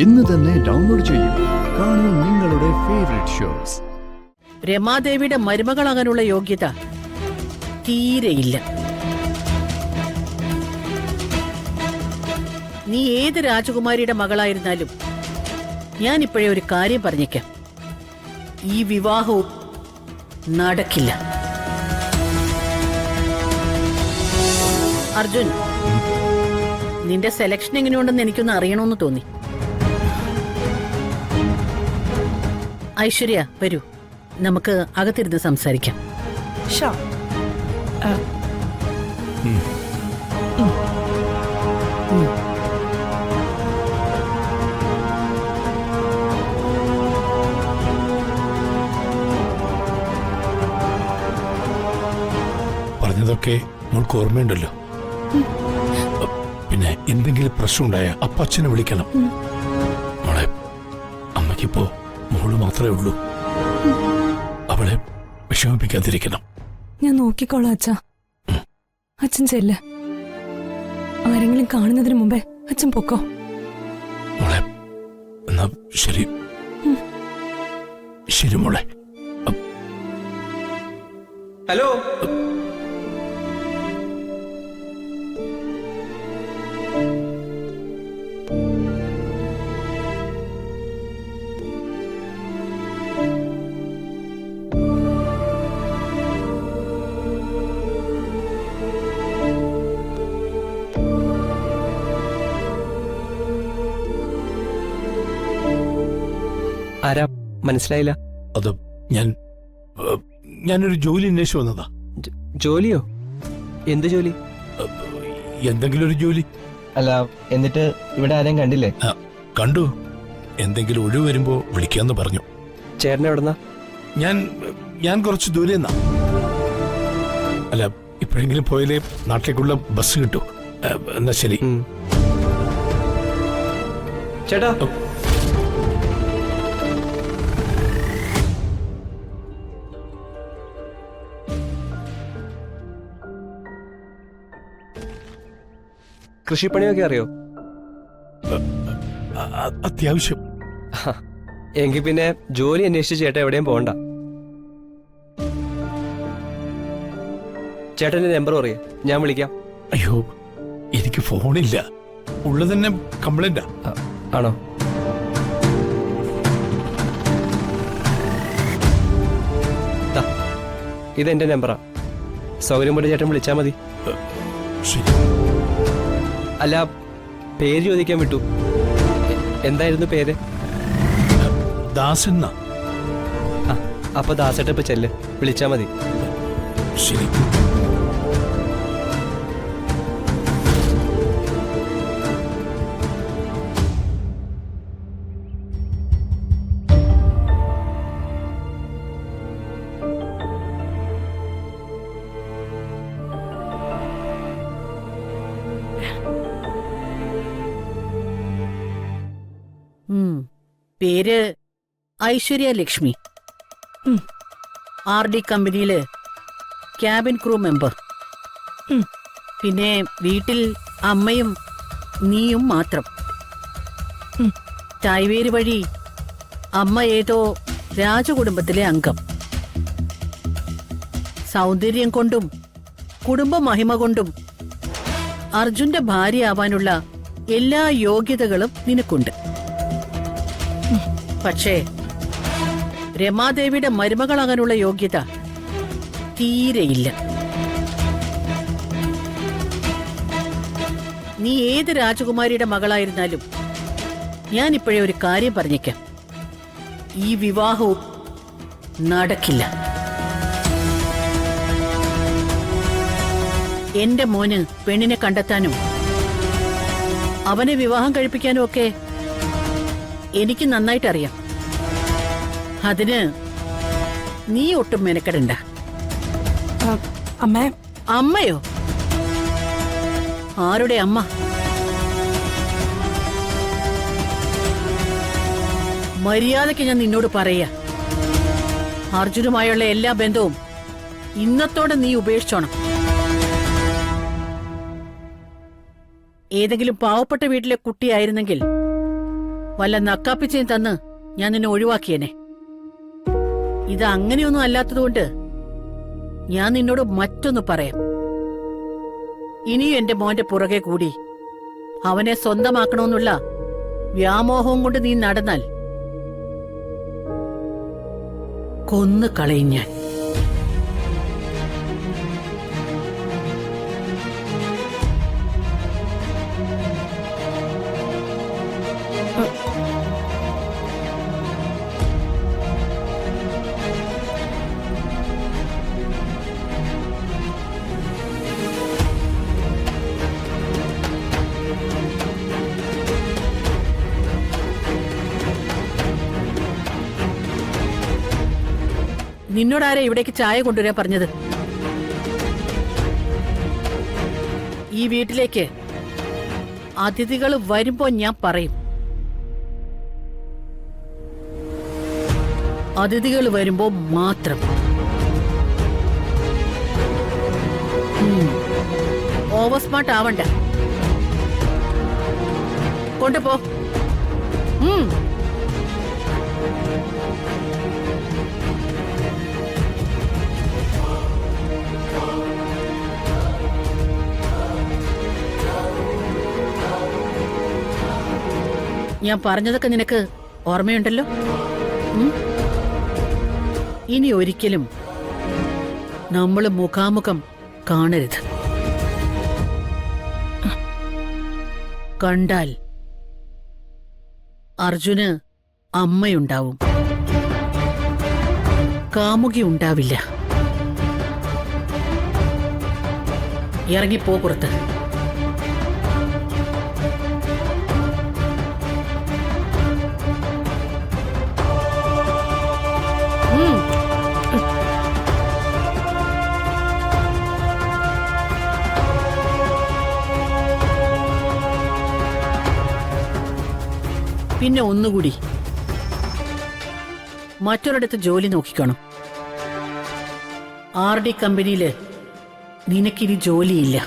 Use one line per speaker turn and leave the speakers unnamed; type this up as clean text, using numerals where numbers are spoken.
ഇന്ന് തന്നെ ഡൗൺലോഡ് ചെയ്യൂ. കാണൂ നിങ്ങളുടെ ഫേവറേറ്റ് ഷോസ്.
രമാദേവിയുടെ മരുമകളാകാനുള്ള യോഗ്യത തീരെയില്ല. നീ ഏത് രാജകുമാരിയുടെ മകളായിരുന്നാലും ഞാനിപ്പോഴേ ഒരു കാര്യം പറഞ്ഞേക്കാം, ഈ വിവാഹവും നടക്കില്ല. അർജുൻ, നിന്റെ സെലക്ഷൻ എങ്ങനെയുണ്ടെന്ന് എനിക്കൊന്ന് അറിയണമെന്ന് തോന്നി. ഐശ്വര്യ, വരൂ, നമുക്ക് അകത്തിരുന്ന് സംസാരിക്കാം.
പറഞ്ഞതൊക്കെ മോൾക്ക് ഓർമ്മയുണ്ടല്ലോ. പിന്നെ എന്തെങ്കിലും പ്രശ്നമുണ്ടായ അപ്പച്ചനെ വിളിക്കണം. മോളെ, അമ്മയ്ക്കിപ്പോ മോള് മാത്രമേ ഉള്ളൂ. അവളെ വിഷമിപ്പിക്കാതിരിക്കണം.
ഞാൻ നോക്കിക്കോളാം അച്ഛാ. അച്ഛൻ ചെല്ല്. ആരെങ്കിലും കാണുന്നതിന് മുമ്പേ അച്ഛൻ പൊക്കോ.
മോളെ, എന്നാ ശരി. ശരി മോളെ.
ഹലോ, ആരാ? മനസ്സിലായില്ല.
അത് ഞാനൊരു ജോലി അന്വേഷിച്ചു വന്നതാ.
ജോലിയോ? എന്ത് ജോലി?
എന്തെങ്കിലും ഒരു ജോലി.
അല്ല, എന്നിട്ട് ഇവിടെ ആരെയും കണ്ടില്ലേ?
കണ്ടു. എന്തെങ്കിലും ഒഴിവ് വരുമ്പോ വിളിക്കാന്ന് പറഞ്ഞു.
ചേട്ടൻ എവിടുന്നാ?
ഞാൻ കുറച്ച് ദൂരെ നിന്നാ. അല്ല, ഇപ്പോഴെങ്കിലും പോയാലേ നാട്ടിലേക്കുള്ള ബസ് കിട്ടൂ. എന്നാ ശരി.
ചേട്ടാ, കൃഷിപ്പണിയൊക്കെ അറിയോ?
അത്യാവശ്യം.
എങ്കിൽ പിന്നെ ജോലി അന്വേഷിച്ച് ചേട്ടൻ എവിടെയും പോകണ്ട. ചേട്ടന്റെ നമ്പർ പറയേ, ഞാൻ വിളിക്കാം.
അയ്യോ, എനിക്ക് ഫോണില്ല. ഉള്ളത് തന്നെ കംപ്ലൈന്റാ.
ആണോ? ഇതെന്റെ നമ്പറാ. സൗകര്യം പോലെ ചേട്ടൻ വിളിച്ചാ മതി.
ശരി.
അല്ല, പേര് ചോദിക്കാൻ വിട്ടു. എന്തായിരുന്നു പേര്?
ദാസൻ.
അപ്പൊ ദാസേട്ട ഇപ്പൊ ചെല്ല്, വിളിച്ചാ മതി.
ശരി.
പേര് ഐശ്വര്യ ലക്ഷ്മി. RD കമ്പനിയില് ക്യാബിൻ ക്രൂ മെമ്പർ. പിന്നെ വീട്ടിൽ അമ്മയും നീയും മാത്രം. തായ്വേര് വഴി അമ്മ ഏതോ രാജകുടുംബത്തിലെ അംഗം. സൗന്ദര്യം കൊണ്ടും കുടുംബ മഹിമ കൊണ്ടും അർജുന്റെ ഭാര്യയാവാനുള്ള എല്ലാ യോഗ്യതകളും നിനക്കുണ്ട്. പക്ഷേ രമാദേവിയുടെ മരുമകളാകാനുള്ള യോഗ്യത തീരെയില്ല. നീ ഏത് രാജകുമാരിയുടെ മകളായിരുന്നാലും ഞാനിപ്പോഴേ ഒരു കാര്യം പറഞ്ഞേക്കാം, ഈ വിവാഹവും നടക്കില്ല. എന്റെ മോന് പെണ്ണിനെ കണ്ടെത്താനും അവനെ വിവാഹം കഴിപ്പിക്കാനും ഒക്കെ എനിക്ക് നന്നായിട്ടറിയാം. അതിന് നീ ഒട്ടും മെനക്കെടണ്ട.
അമ്മേ.
അമ്മയോ? ആരുടെ അമ്മ? മര്യാദയ്ക്ക് ഞാൻ നിന്നോട് പറയാ, അർജുനുമായുള്ള എല്ലാ ബന്ധവും ഇന്നത്തോടെ നീ ഉപേക്ഷിച്ചോണം. ഏതെങ്കിലും പാവപ്പെട്ട വീട്ടിലെ കുട്ടിയായിരുന്നെങ്കിൽ വല്ല നക്കാപ്പിച്ചയും തന്ന് ഞാൻ നിന്നെ ഒഴിവാക്കിയേനെ. ഇത് അങ്ങനെയൊന്നും അല്ലാത്തതുകൊണ്ട് ഞാൻ നിന്നോട് മറ്റൊന്ന് പറയാം. ഇനിയും എന്റെ മോന്റെ പുറകെ കൂടി അവനെ സ്വന്തമാക്കണമെന്നുള്ള വ്യാമോഹവും കൊണ്ട് നീ നടന്നാൽ കൊന്നു കളയും ഞാൻ. നിന്നോടാരാ ഇവിടേക്ക് ചായ കൊണ്ടുവരാൻ പറഞ്ഞത്? ഈ വീട്ടിലേക്ക് അതിഥികൾ വരുമ്പോ ഞാൻ പറയും. അതിഥികൾ വരുമ്പോ മാത്രം. ഓവർ സ്മാർട്ട് ആവണ്ട. കൊണ്ടുപോ. ഞാൻ പറഞ്ഞതൊക്കെ നിനക്ക് ഓർമ്മയുണ്ടല്ലോ. ഇനി ഒരിക്കലും നമ്മൾ മുഖാമുഖം കാണരുത്. കണ്ടാൽ അർജുന് അമ്മയുണ്ടാവും, കാമുകി ഉണ്ടാവില്ല. ഇറങ്ങിപ്പോ പുറത്ത്. പിന്നെ ഒന്നുകൂടി, മറ്റൊരിടത്ത് ജോലി നോക്കിക്കണം. RD കമ്പനിയില് നിനക്കിനി ജോലിയില്ല.